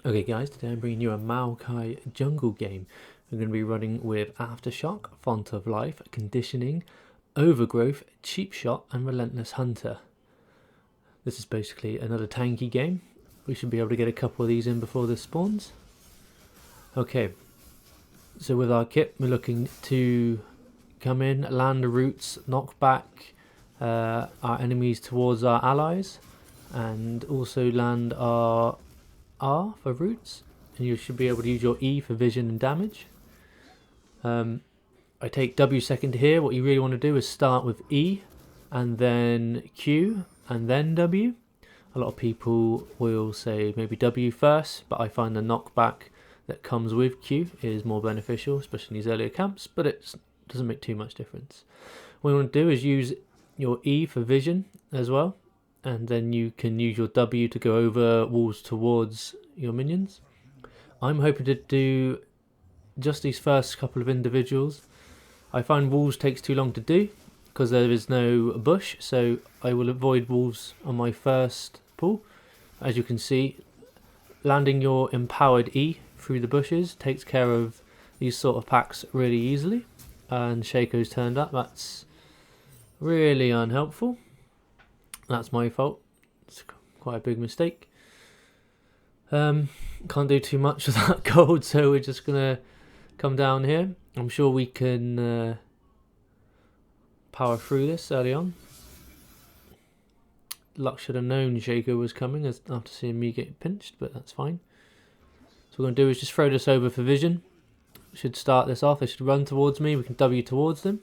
Okay guys, today I'm bringing you a Maokai jungle game. We're going to be running with Aftershock, Font of Life, Conditioning, Overgrowth, Cheap Shot and Relentless Hunter. This is basically another tanky game. We should be able to get a couple of these in before this spawns. Okay, so with our kit we're looking to come in, land the roots, knock back our enemies towards our allies, and also land our R for roots, and you should be able to use your E for vision and damage. I take W second here. What you really want to do is start with E and then Q and then W. A lot of people will say maybe W first, but I find the knockback that comes with Q is more beneficial, especially in these earlier camps, but it doesn't make too much difference. What you want to do is use your E for vision as well, and then you can use your W to go over walls towards your minions. I'm hoping to do just these first couple of individuals. I find walls takes too long to do because there is no bush, so I will avoid walls on my first pull. As you can see, landing your empowered E through the bushes takes care of these sort of packs really easily. And Shaco's turned up. That's really unhelpful. That's my fault. It's quite a big mistake. Can't do too much with that gold, so we're just gonna come down here. I'm sure we can power through this early on. Luck should have known Shaco was coming after seeing me get pinched, but that's fine. So what we're going to do is just throw this over for vision. Should start this off. They should run towards me. We can W towards them.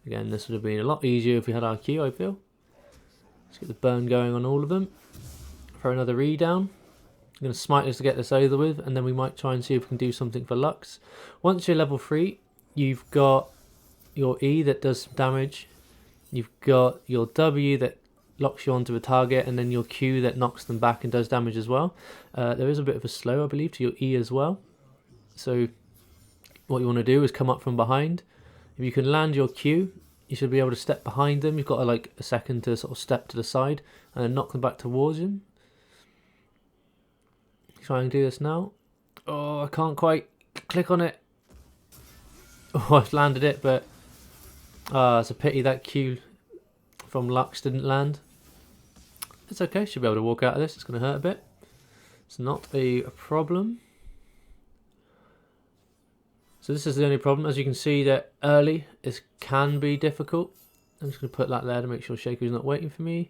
Again, this would have been a lot easier if we had our Q, I feel. Let's get the burn going on all of them. Throw another E down. I'm going to smite this to get this over with, and then we might try and see if we can do something for Lux. Once you're level 3, you've got your E that does some damage. You've got your W that locks you onto a target, and then your Q that knocks them back and does damage as well. There is a bit of a slow, I believe, to your E as well. So what you want to do is come up from behind. If you can land your Q, you should be able to step behind them. You've got like a second to sort of step to the side and then knock them back towards him. Try and do this now. Oh, I can't quite click on it. Oh, I've landed it, but it's a pity that Q from Lux didn't land. It's okay, should be able to walk out of this. It's going to hurt a bit. It's not a problem. So this is the only problem. As you can see, that early it can be difficult. I'm just going to put that there to make sure Shaco's not waiting for me.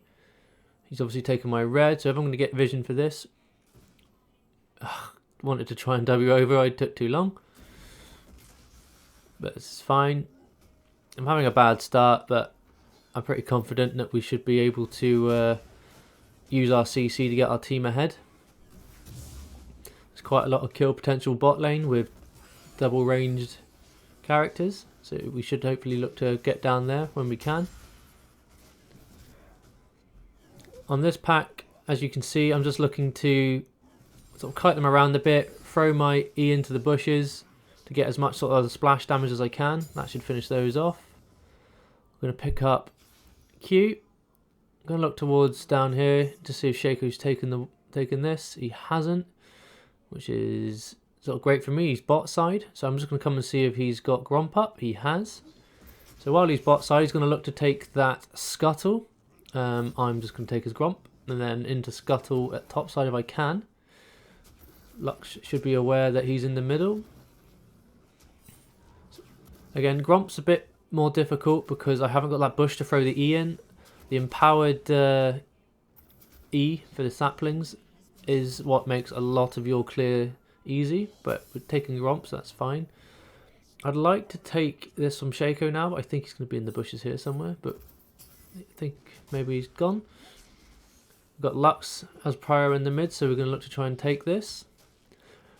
He's obviously taken my red, so if I'm going to get vision for this, wanted to try and W over, I took too long. But it's fine. I'm having a bad start, but I'm pretty confident that we should be able to use our CC to get our team ahead. There's quite a lot of kill potential bot lane with double ranged characters, so we should hopefully look to get down there when we can. On this pack, as you can see, I'm just looking to sort of kite them around a bit, throw my E into the bushes to get as much sort of splash damage as I can. That should finish those off. I'm going to pick up Q. I'm going to look towards down here to see if Shaco's taken this. He hasn't, which is sort of great for me. He's bot side, so I'm just going to come and see if he's got Gromp up. He has. So while he's bot side, he's going to look to take that Scuttle. I'm just going to take his Gromp and then into Scuttle at top side if I can. Lux should be aware that he's in the middle. Again, Gromp's a bit more difficult because I haven't got that bush to throw the E in. The empowered E for the saplings is what makes a lot of your clear easy, but with taking Gromps, that's fine. I'd like to take this from Shaco now, but I think he's going to be in the bushes here somewhere, but I think maybe he's gone. We've got Lux as prior in the mid, so we're going to look to try and take this.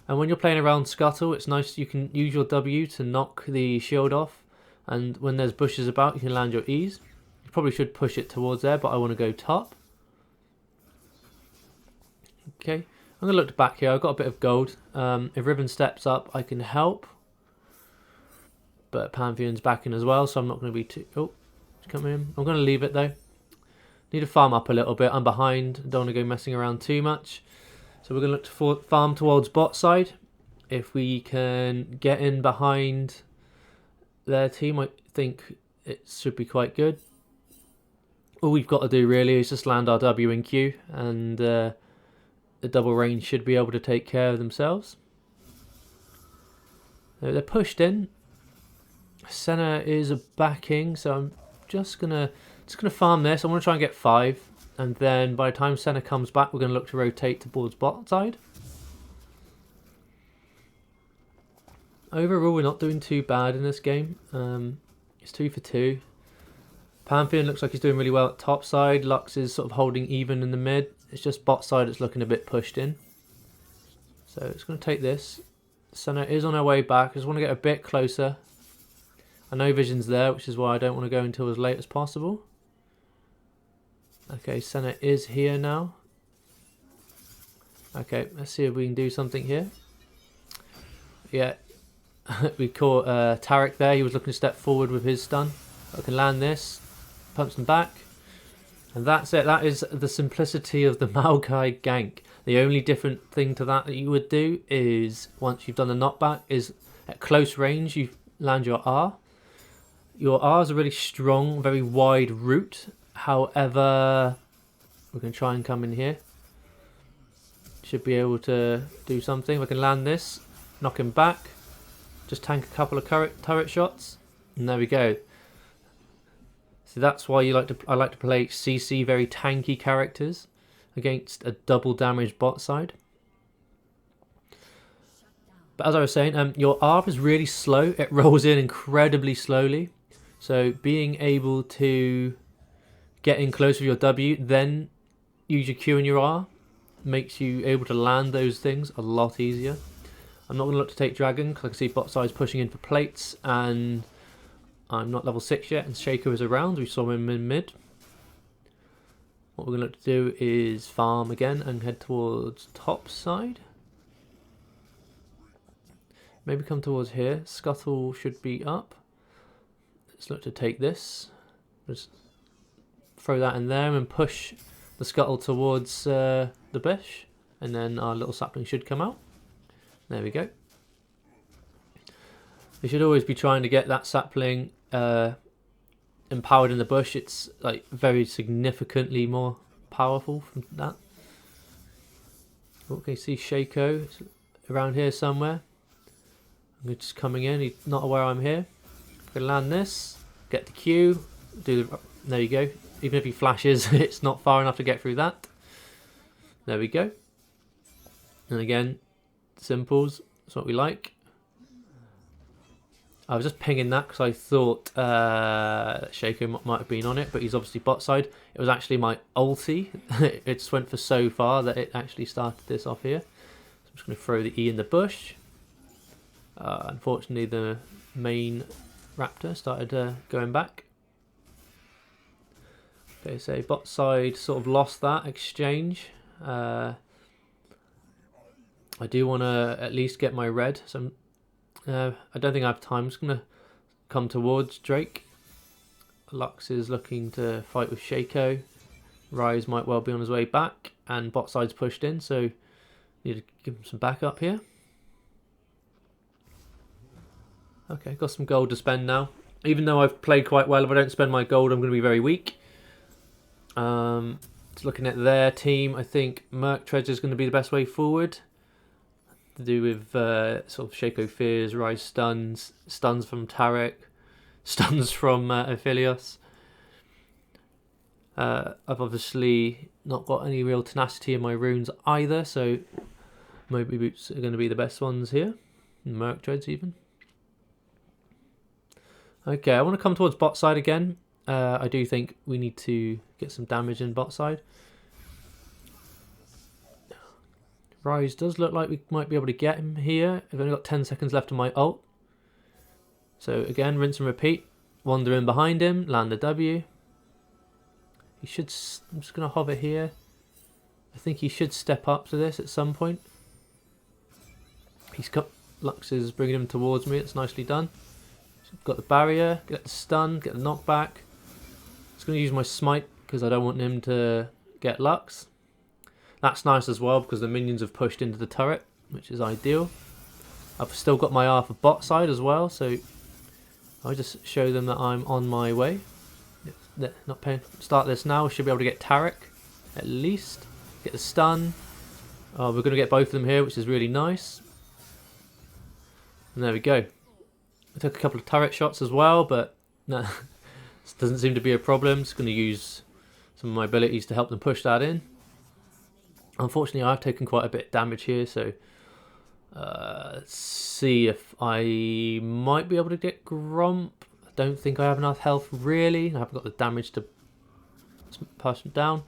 And when you're playing around Scuttle, it's nice you can use your W to knock the shield off, and when there's bushes about, you can land your E's. You probably should push it towards there, but I want to go top. Okay, I'm going to look back here. I've got a bit of gold. If Riven steps up, I can help. But Pantheon's backing as well, so I'm not going to be too... Oh, come in. I'm going to leave it though. Need to farm up a little bit. I'm behind. Don't want to go messing around too much. So we're going to look to farm towards bot side. If we can get in behind their team, I think it should be quite good. All we've got to do really is just land our W and Q, and the double range should be able to take care of themselves. They're pushed in. Senna is backing, so I'm just gonna farm this. I want to try and get 5, and then by the time Senna comes back, we're going to look to rotate towards bot side. Overall, we're not doing too bad in this game. It's 2 for 2. Pantheon looks like he's doing really well at top side. Lux is sort of holding even in the mid. It's just bot side that's looking a bit pushed in. So it's going to take this. Senna is on her way back. I just want to get a bit closer. I know Vision's there, which is why I don't want to go until as late as possible. Okay, Senna is here now. Okay, let's see if we can do something here. Yeah, we caught Tarek there. He was looking to step forward with his stun. I can land this, punch them back, and that's it. That is the simplicity of the Maokai gank. The only different thing to that you would do is, once you've done the knockback, is at close range you land your R. Your R is a really strong, very wide route. However, we can try and come in here. Should be able to do something. We can land this, knock him back, just tank a couple of turret shots, and there we go. So that's why I like to play CC very tanky characters against a double damage bot side. But as I was saying, your R is really slow. It rolls in incredibly slowly. So being able to get in close with your W, then use your Q and your R, makes you able to land those things a lot easier. I'm not going to look to take Dragon because I can see bot side's pushing in for plates, and I'm not level 6 yet, and Shaker is around. We saw him in mid. What we're going to look to do is farm again and head towards top side. Maybe come towards here. Scuttle should be up. Let's look to take this. Just throw that in there and push the Scuttle towards the bush, and then our little sapling should come out. There we go. We should always be trying to get that sapling empowered in the bush. It's like very significantly more powerful from that. Okay, see Shaco, it's around here somewhere. I'm just coming in. He's not aware I'm here. I can land this, get the Q, there you go. Even if he flashes, it's not far enough to get through that. There we go. And again, simples, that's what we like. I was just pinging that because I thought Shaco might have been on it, but he's obviously bot side. It was actually my ulti. It just went for so far that it actually started this off here. So I'm just going to throw the E in the bush. Unfortunately, the main raptor started going back. Okay, so bot side sort of lost that exchange. I do want to at least get my red, so I don't think I have time. I'm just going to come towards Drake. Lux is looking to fight with Shaco. Rise might well be on his way back, and bot side's pushed in, so need to give him some backup here. Okay, got some gold to spend now. Even though I've played quite well, if I don't spend my gold, I'm going to be very weak. Just looking at their team, I think Merc Treasure is going to be the best way forward. To do with sort of Shaco Fears, Rise stuns, stuns from Tarek, stuns from Aphelios. I've obviously not got any real tenacity in my runes either, so Moby Boots are going to be the best ones here. Merc Dreads even. Okay, I want to come towards bot side again. I do think we need to get some damage in bot side. Rise does look like we might be able to get him here. I've only got 10 seconds left on my ult. So again, rinse and repeat. Wander in behind him, land the W. He should. I'm just going to hover here. I think he should step up to this at some point. He's got Lux is bringing him towards me. It's nicely done. So I've got the barrier, get the stun, get the knockback. Just going to use my smite because I don't want him to get Lux. That's nice as well because the minions have pushed into the turret, which is ideal. I've still got my Arthur bot side as well, so I'll just show them that I'm on my way. They're not paying. Start this now. Should be able to get Tarek at least. Get the stun. Oh, we're going to get both of them here, which is really nice. And there we go. I took a couple of turret shots as well, but no, this doesn't seem to be a problem. Just going to use some of my abilities to help them push that in. Unfortunately, I've taken quite a bit of damage here, so let's see if I might be able to get Gromp. I don't think I have enough health, really. I haven't got the damage to pass him down. I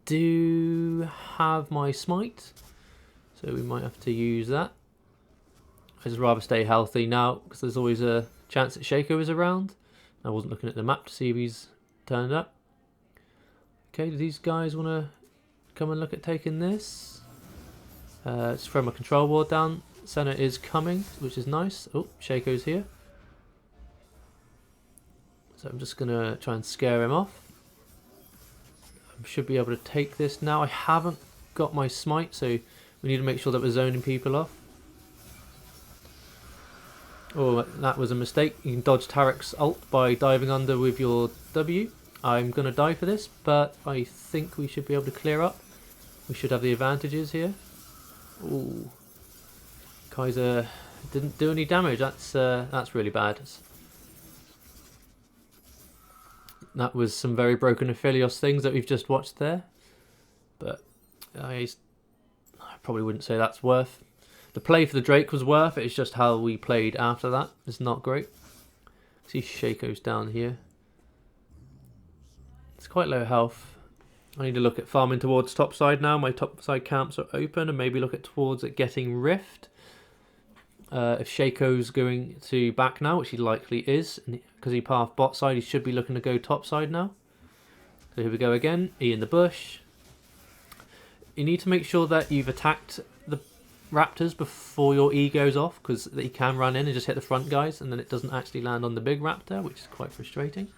do have my smite, so we might have to use that. I'd just rather stay healthy now, because there's always a chance that Shaco is around. I wasn't looking at the map to see if he's turned up. Okay, do these guys want to come and look at taking this? Let's throw my control ward down. Senna is coming, which is nice. Oh, Shaco's here. So I'm just going to try and scare him off. I should be able to take this now. I haven't got my smite, so we need to make sure that we're zoning people off. Oh, that was a mistake. You can dodge Tarek's ult by diving under with your W. I'm going to die for this, but I think we should be able to clear up. We should have the advantages here. Ooh. Kaiser didn't do any damage. That's really bad. That was some very broken Aphelios things that we've just watched there. But I probably wouldn't say that's worth. The play for the Drake was worth it. It's just how we played after that. It's not great. See Shaco's down here. It's quite low health. I need to look at farming towards top side now. My top side camps are open, and maybe look at towards it getting Rift. If Shaco's going to back now, which he likely is, because he path bot side, he should be looking to go top side now. So here we go again. E in the bush. You need to make sure that you've attacked the raptors before your E goes off, because he can run in and just hit the front guys, and then it doesn't actually land on the big raptor, which is quite frustrating.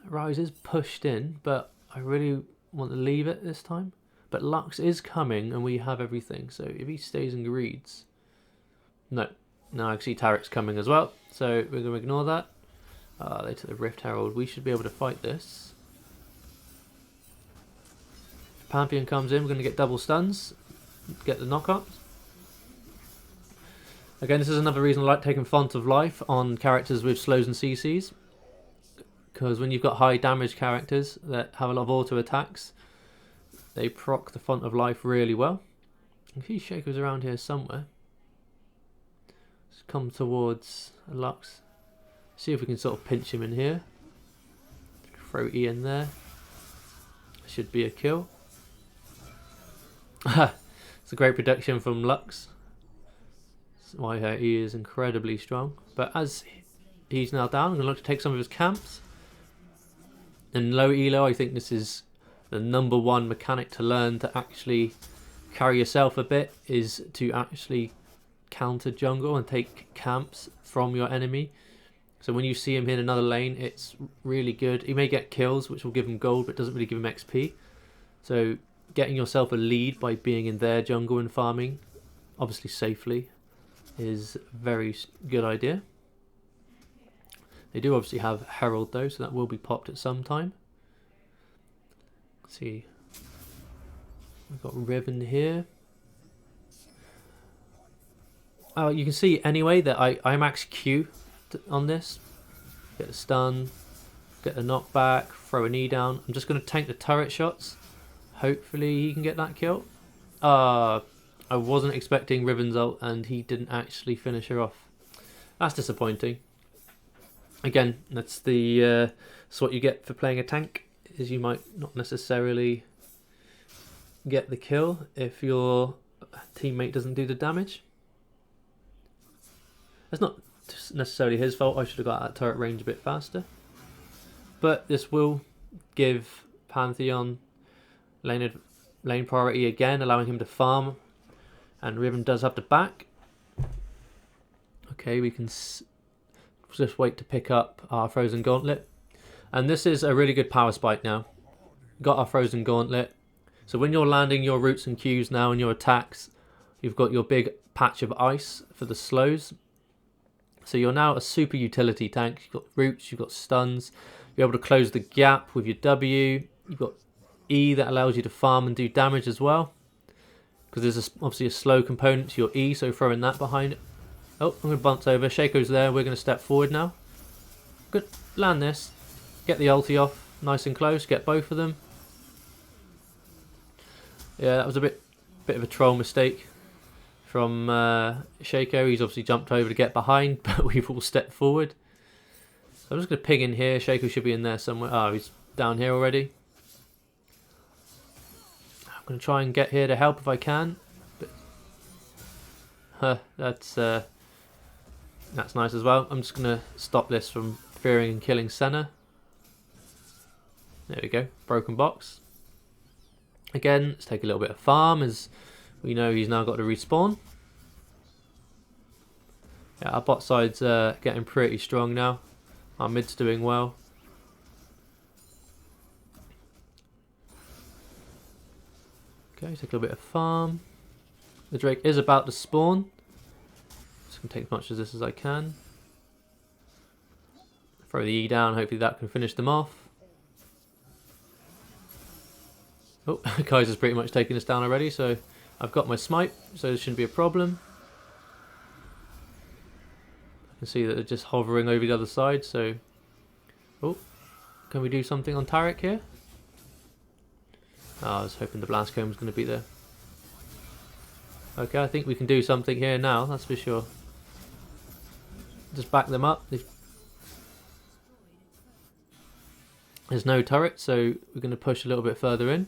Rise is pushed in, but I really want to leave it this time. But Lux is coming, and we have everything. So if he stays and greeds... No. No, I can see Tarek's coming as well. So we're going to ignore that. They took the Rift Herald. We should be able to fight this. If Pantheon comes in, we're going to get double stuns. Get the knockups. Again, this is another reason I like taking Font of Life on characters with slows and CCs. Because when you've got high damage characters that have a lot of auto attacks, they proc the Font of Life really well. I see Shaco's around here somewhere. Let's come towards Lux. See if we can sort of pinch him in here. Throw E in there. Should be a kill. It's a great production from Lux. That's why her E is incredibly strong. But as he's now down, I'm going to look to take some of his camps. In low elo, I think this is the #1 mechanic to learn to actually carry yourself a bit, is to actually counter jungle and take camps from your enemy. So when you see him hit another lane, it's really good. He may get kills, which will give him gold, but doesn't really give him XP. So getting yourself a lead by being in their jungle and farming, obviously safely, is a very good idea. They do obviously have Herald though, so that will be popped at some time. Let's see. We've got Riven here. You can see anyway that I max Q on this. Get the stun, get the knockback, throw a knee down. I'm just going to tank the turret shots. Hopefully he can get that kill. I wasn't expecting Riven's ult and he didn't actually finish her off. That's disappointing. Again, that's what you get for playing a tank, is you might not necessarily get the kill if your teammate doesn't do the damage. That's not necessarily his fault. I should have got that turret range a bit faster. But this will give Pantheon lane priority again, allowing him to farm. And Riven does have to back. Okay, we can just wait to pick up our Frozen Gauntlet. And this is a really good power spike now. got our frozen gauntlet. So when you're landing your roots and Qs now and your attacks, you've got your big patch of ice for the slows. So you're now a super utility tank. You've got roots, you've got stuns. You're able to close the gap with your W. You've got E that allows you to farm and do damage as well. Because there's obviously a slow component to your E, so throwing that behind it. Oh, I'm going to bounce over. Shaco's there. We're going to step forward now. Good. Land this. Get the ulti off. Nice and close. Get both of them. Yeah, that was a bit of a troll mistake from Shaco. He's obviously jumped over to get behind, but we've all stepped forward. So I'm just going to ping in here. Shaco should be in there somewhere. Oh, he's down here already. I'm going to try and get here to help if I can. But that's nice as well. I'm just going to stop this from fearing and killing Senna. There we go. Broken box. Again, let's take a little bit of farm as we know he's now got to respawn. Yeah, our bot side's getting pretty strong now. Our mid's doing well. Okay, take a little bit of farm. The Drake is about to spawn. Just going to take as much of this as I can. Throw the E down, hopefully that can finish them off. Oh, Kaiser's pretty much taken us down already, so I've got my smite, so there shouldn't be a problem. I can see that they're just hovering over the other side, so... Oh, can we do something on Tarek here? Oh, I was hoping the blast cone was going to be there. Okay, I think we can do something here now, that's for sure. Just back them up. There's no turret, so we're going to push a little bit further in.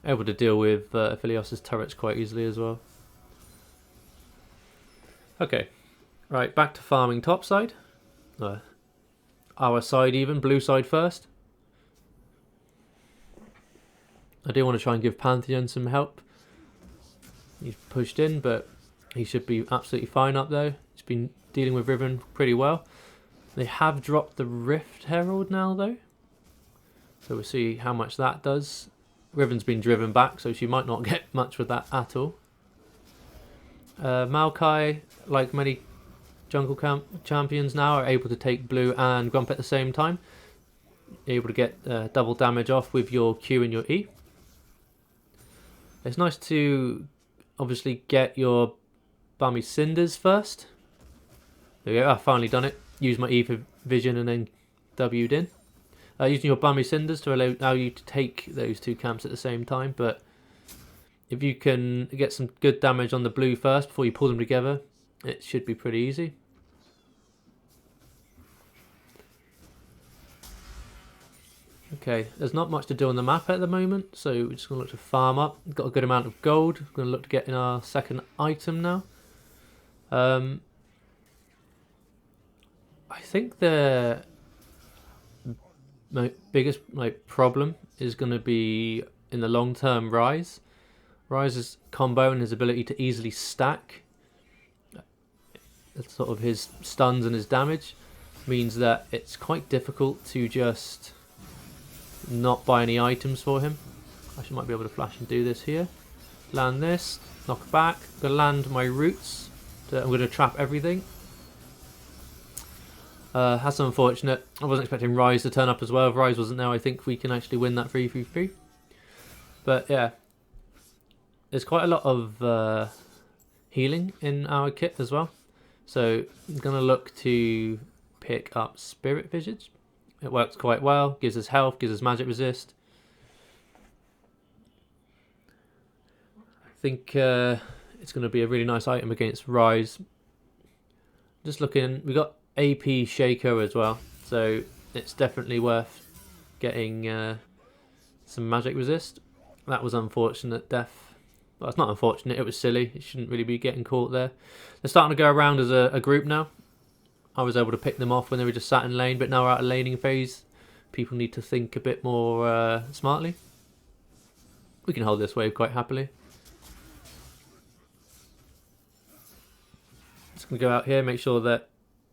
Able to deal with Aphelios' turrets quite easily as well. Okay, right, back to farming top side. Our side even, blue side first. I do want to try and give Pantheon some help. He's pushed in, but he should be absolutely fine up there. He's been dealing with Riven pretty well. They have dropped the Rift Herald now though. So we'll see how much that does. Riven's been driven back, so she might not get much with that at all. Maokai, like many jungle champions now, are able to take blue and Grump at the same time. You're able to get double damage off with your Q and your E. It's nice to obviously get your Bummy Cinders first. There we go, I've finally done it. Use my E for vision and then W'd in. Using your Bummy Cinders to allow you to take those two camps at the same time, but if you can get some good damage on the blue first before you pull them together, it should be pretty easy. Okay, there's not much to do on the map at the moment, so we're just going to look to farm up. We've got a good amount of gold. We're going to look to get in our second item now. I think the biggest problem is going to be in the long term Ryze. Ryze's combo and his ability to easily stack, sort of his stuns and his damage, means that it's quite difficult to just not buy any items for him. Actually might be able to flash and do this here. Land this, knock back, I'm going to land my roots. I'm going to trap everything. That's unfortunate. I wasn't expecting Ryze to turn up as well. If Ryze wasn't there, I think we can actually win that 3-3-3. But yeah, there's quite a lot of healing in our kit as well. So I'm going to look to pick up Spirit Visage. It works quite well. Gives us health, gives us magic resist. I think it's going to be a really nice item against Ryze. Just looking, we got AP Shaco as well, so it's definitely worth getting some magic resist. That was unfortunate death. Well, it's not unfortunate, it was silly. It shouldn't really be getting caught there. They're starting to go around as a group now. I was able to pick them off when they were just sat in lane, but now we're out of laning phase. People need to think a bit more smartly. We can hold this wave quite happily. Just going to go out here, make sure that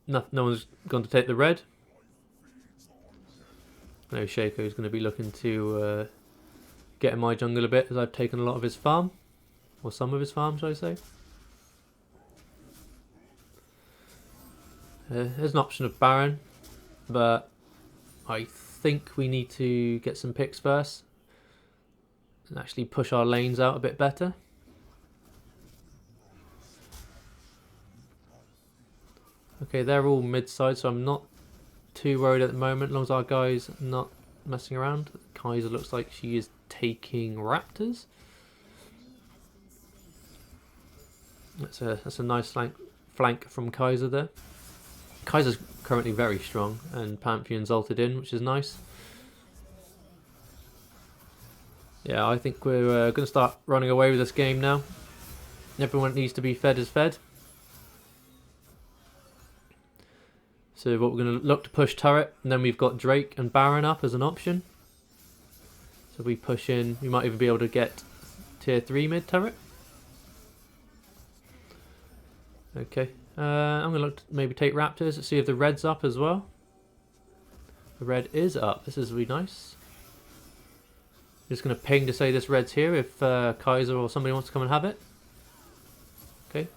no one's gone to take the red. I know Shaco is going to be looking to get in my jungle a bit, as I've taken a lot of his farm. Or some of his farm, should I say. There's an option of Baron, but I think we need to get some picks first and actually push our lanes out a bit better. Okay, they're all mid-side, so I'm not too worried at the moment, as long as our guy's not messing around. Kaiser looks like she is taking Raptors. That's a nice flank from Kaiser there. Kaiser's currently very strong, and Pantheon's ulted in, which is nice. Yeah, I think we're going to start running away with this game now. Everyone needs to be fed is fed. So what we're going to look to push turret, and then we've got Drake and Baron up as an option. So if we push in, we might even be able to get tier 3 mid turret. Okay, I'm going to look to maybe take Raptors to see if the red's up as well. The red is up. This is really nice. Just going to ping to say this red's here if Kaiser or somebody wants to come and have it. Okay.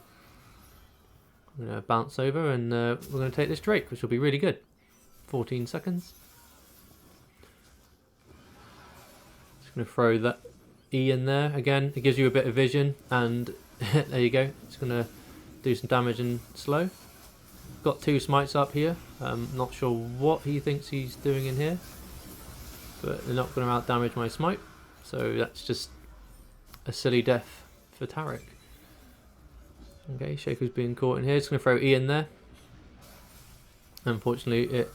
I'm going to bounce over and we're going to take this Drake, which will be really good. 14 seconds. Just going to throw that E in there. Again, it gives you a bit of vision, and there you go. It's going to do some damage and slow. Got 2 smites up here. Not sure what he thinks he's doing in here, but they're not going to out damage my smite, so that's just a silly death for Taric. Okay, Shaco's being caught in here. It's going to throw E in there. Unfortunately, it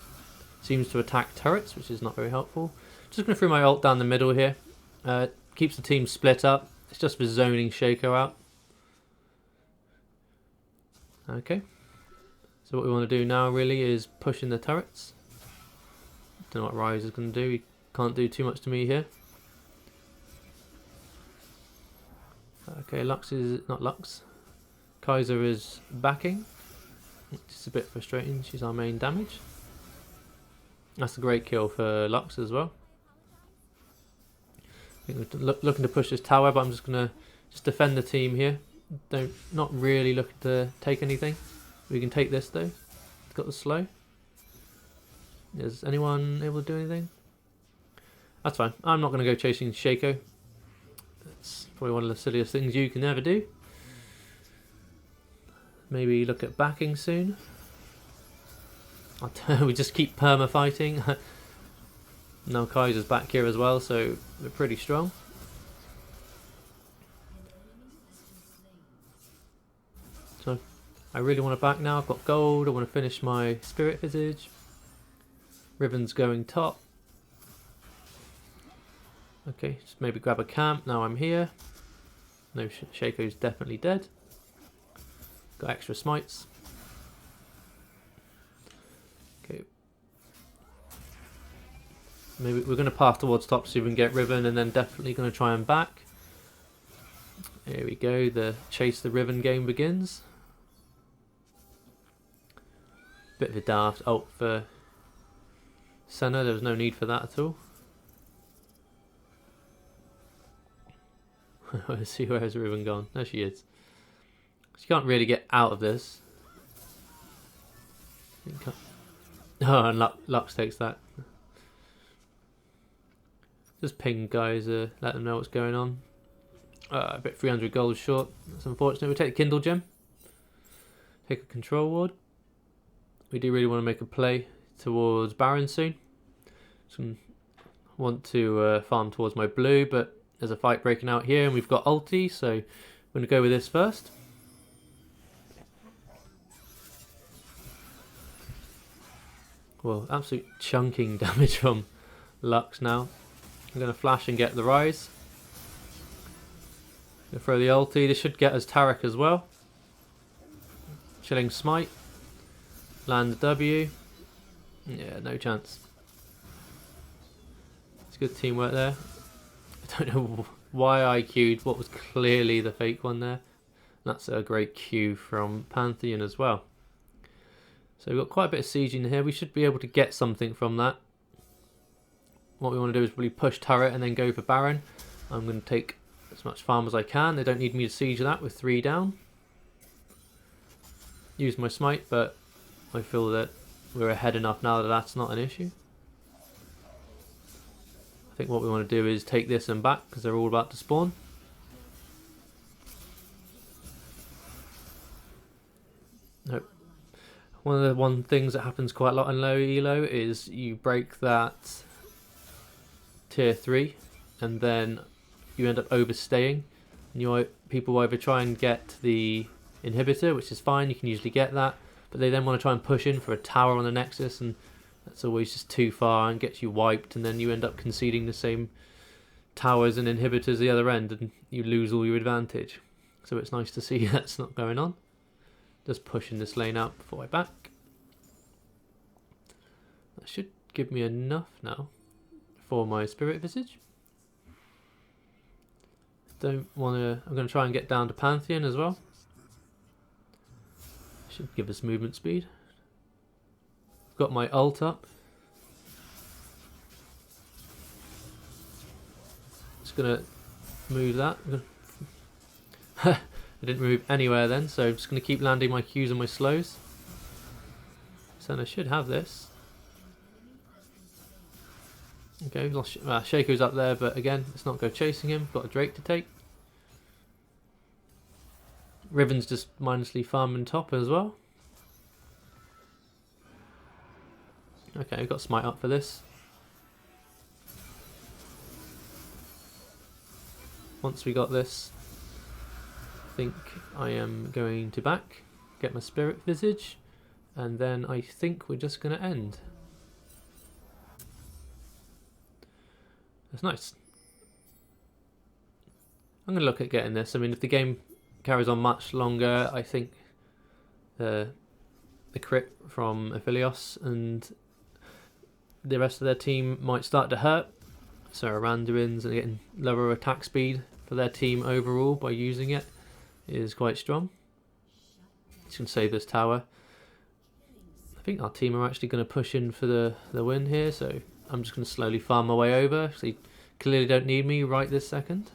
seems to attack turrets, which is not very helpful. Just going to throw my ult down the middle here. Keeps the team split up. It's just for zoning Shaco out. Okay, so what we want to do now really is push in the turrets. Don't know what Ryze is going to do. He can't do too much to me here. Okay, Lux is not Lux. Kaiser is backing. It's a bit frustrating. She's our main damage. That's a great kill for Lux as well. I think we're looking to push this tower, but I'm just going to defend the team here. Not really looking to take anything. We can take this though. It's got the slow. Is anyone able to do anything? That's fine. I'm not going to go chasing Shaco. That's probably one of the silliest things you can ever do. Maybe look at backing soon. We just keep perma fighting. Now Kaiser's back here as well, so we're pretty strong. So I really want to back now. I've got gold. I want to finish my Spirit Visage. Riven's going top. Okay, just maybe grab a camp. Now I'm here. No, Shaco's definitely dead. Got extra smites. Okay. Maybe we're going to path towards top so we can get Riven, and then definitely going to try and back. Here we go. The chase the Riven game begins. Bit of a daft ult for Senna. There was no need for that at all. Let's see, where has Riven gone? There she is. She can't really get out of this. Oh, and Lux takes that. Just ping guys, let them know what's going on. A bit 300 gold short. That's unfortunate. We'll take the Kindle Gem. Take a control ward. We do really want to make a play towards Baron soon. So want to farm towards my blue, but there's a fight breaking out here, and we've got ulti, so I'm going to go with this first. Well, absolute chunking damage from Lux now. I'm going to flash and get the Rise. Going to throw the ulti. This should get us Taric as well. Chilling Smite. Land the W. Yeah, no chance. It's good teamwork there. I don't know why I queued what was clearly the fake one there. That's a great Q from Pantheon as well. So we've got quite a bit of siege in here. We should be able to get something from that. what we want to do is probably push turret and then go for Baron. I'm going to take as much farm as I can. They don't need me to siege that with 3 down. Use my smite, but I feel that we're ahead enough now that that's not an issue. I think what we want to do is take this and back because they're all about to spawn. Nope. One of the things that happens quite a lot in low elo is you break that tier 3 and then you end up overstaying. And people either try and get the inhibitor, which is fine, you can usually get that, but they then want to try and push in for a tower on the Nexus, and that's always just too far and gets you wiped, and then you end up conceding the same towers and inhibitors the other end and you lose all your advantage. So it's nice to see that's not going on. Just pushing this lane out before I back. That should give me enough now for my Spirit Visage. I'm going to try and get down to Pantheon as well. Should give us movement speed. Got my ult up. Just going to move that. I didn't move anywhere then, so I'm just going to keep landing my Qs and my slows. So I should have this. Okay, lost Shaco's up there, but again, let's not go chasing him. Got a Drake to take. Riven's just mindlessly farming top as well. Okay, we've got smite up for this. Once we got this, I think I am going to back, get my Spirit Visage, and then I think we're just going to end. That's nice. I'm going to look at getting this. I mean, if the game carries on much longer, I think the crit from Aphelios and the rest of their team might start to hurt. So Aranduins and getting lower attack speed for their team overall by using it is quite strong. Just going to save this tower. I think our team are actually going to push in for the win here, so I'm just going to slowly farm my way over. So they clearly don't need me right this second.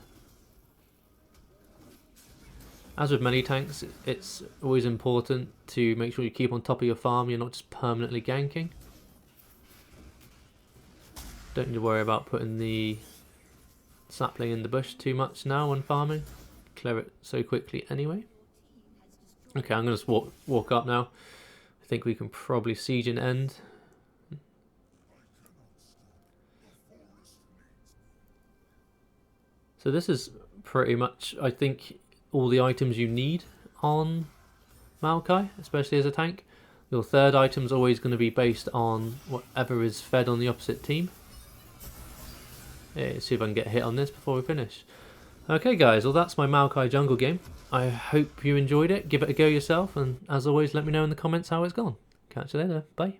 As with many tanks, it's always important to make sure you keep on top of your farm. You're not just permanently ganking. Don't need to worry about putting the sapling in the bush too much now when farming. Clear it so quickly anyway. Okay, I'm going to just walk up now. I think we can probably siege and end. So this is pretty much, I think, all the items you need on Maokai, especially as a tank. Your third item is always going to be based on whatever is fed on the opposite team. Let's see if I can get a hit on this before we finish. Okay guys, well that's my Maokai jungle game. I hope you enjoyed it. Give it a go yourself, and as always, let me know in the comments how it's gone. Catch you later. Bye.